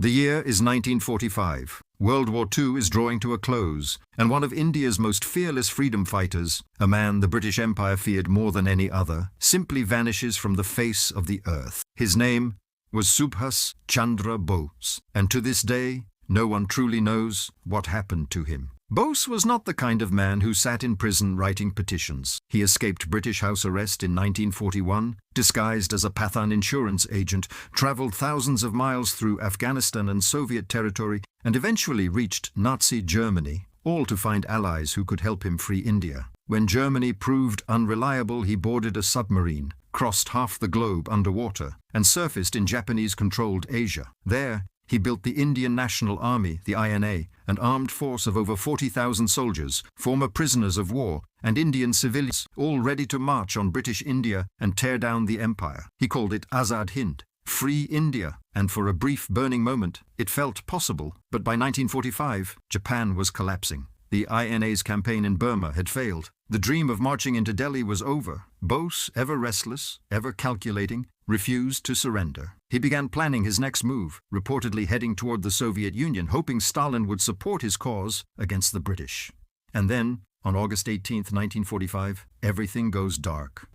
The year is 1945. World War II is drawing to a close, and one of India's most fearless freedom fighters, a man the British Empire feared more than any other, simply vanishes from the face of the earth. His name was Subhas Chandra Bose, and to this day, no one truly knows what happened to him. Bose was not the kind of man who sat in prison writing petitions. He escaped British house arrest in 1941, disguised as a Pathan insurance agent, traveled thousands of miles through Afghanistan and Soviet territory, and eventually reached Nazi Germany, all to find allies who could help him free India. When Germany proved unreliable, he boarded a submarine, crossed half the globe underwater, and surfaced in Japanese-controlled Asia. There, he built the Indian National Army, the INA, an armed force of over 40,000 soldiers, former prisoners of war, and Indian civilians, all ready to march on British India and tear down the empire. He called it Azad Hind, Free India, and for a brief burning moment, it felt possible. But by 1945, Japan was collapsing. The INA's campaign in Burma had failed. The dream of marching into Delhi was over. Bose, ever restless, ever calculating, refused to surrender. He began planning his next move, reportedly heading toward the Soviet Union, hoping Stalin would support his cause against the British. And then, on August 18, 1945, everything goes dark.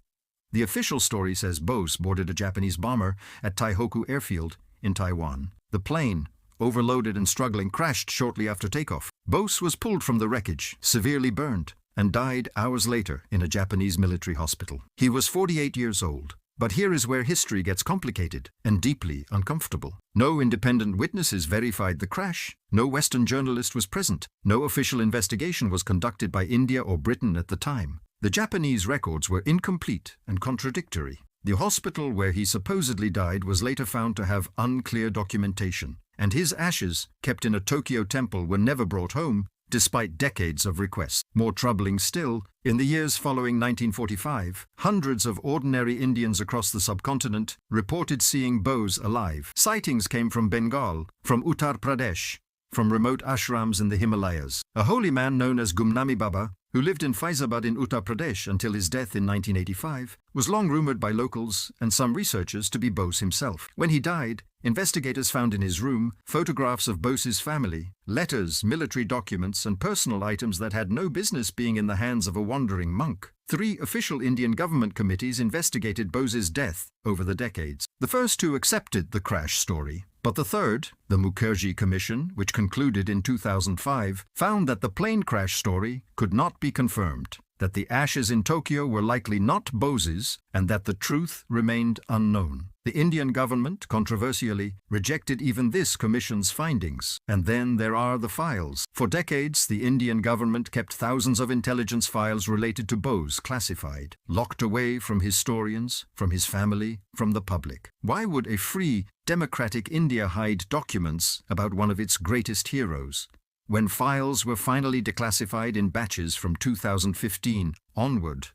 The official story says Bose boarded a Japanese bomber at Taihoku airfield in Taiwan. The plane, overloaded and struggling, crashed shortly after takeoff. Bose was pulled from the wreckage, severely burned, and died hours later in a Japanese military hospital. He was 48 years old. But here is where history gets complicated and deeply uncomfortable. No independent witnesses verified the crash. No Western journalist was present. No official investigation was conducted by India or Britain at the time. The Japanese records were incomplete and contradictory. The hospital where he supposedly died was later found to have unclear documentation, and his ashes, kept in a Tokyo temple, were never brought home, despite decades of requests. More troubling still, in the years following 1945, hundreds of ordinary Indians across the subcontinent reported seeing Bose alive. Sightings came from Bengal, from Uttar Pradesh, from remote ashrams in the Himalayas. A holy man known as Gumnami Baba, who lived in Faizabad in Uttar Pradesh until his death in 1985, was long rumored by locals and some researchers to be Bose himself. When he died, investigators found in his room photographs of Bose's family, letters, military documents, and personal items that had no business being in the hands of a wandering monk. 3 official Indian government committees investigated Bose's death over the decades. The first 2 accepted the crash story, but the third, the Mukherjee Commission, which concluded in 2005, found that the plane crash story could not be confirmed, that the ashes in Tokyo were likely not Bose's, and that the truth remained unknown. The Indian government, controversially, rejected even this commission's findings. And then there are the files. For decades, the Indian government kept thousands of intelligence files related to Bose classified, locked away from historians, from his family, from the public. Why would a free, democratic India hide documents about one of its greatest heroes? When files were finally declassified in batches from 2015 onward,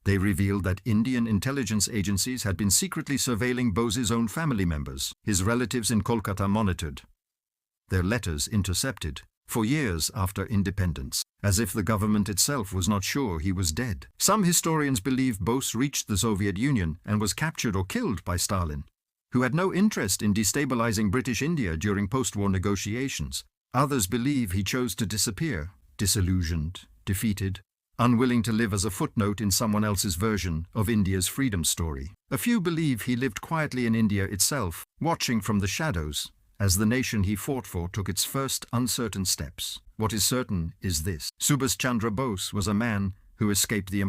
they revealed that Indian intelligence agencies had been secretly surveilling Bose's own family members, his relatives in Kolkata monitored, their letters intercepted, for years after independence, as if the government itself was not sure he was dead. Some historians believe Bose reached the Soviet Union and was captured or killed by Stalin, who had no interest in destabilizing British India during post-war negotiations. Others believe he chose to disappear, disillusioned, defeated, unwilling to live as a footnote in someone else's version of India's freedom story. A few believe he lived quietly in India itself, watching from the shadows, as the nation he fought for took its first uncertain steps. What is certain is this: Subhas Chandra Bose was a man who escaped the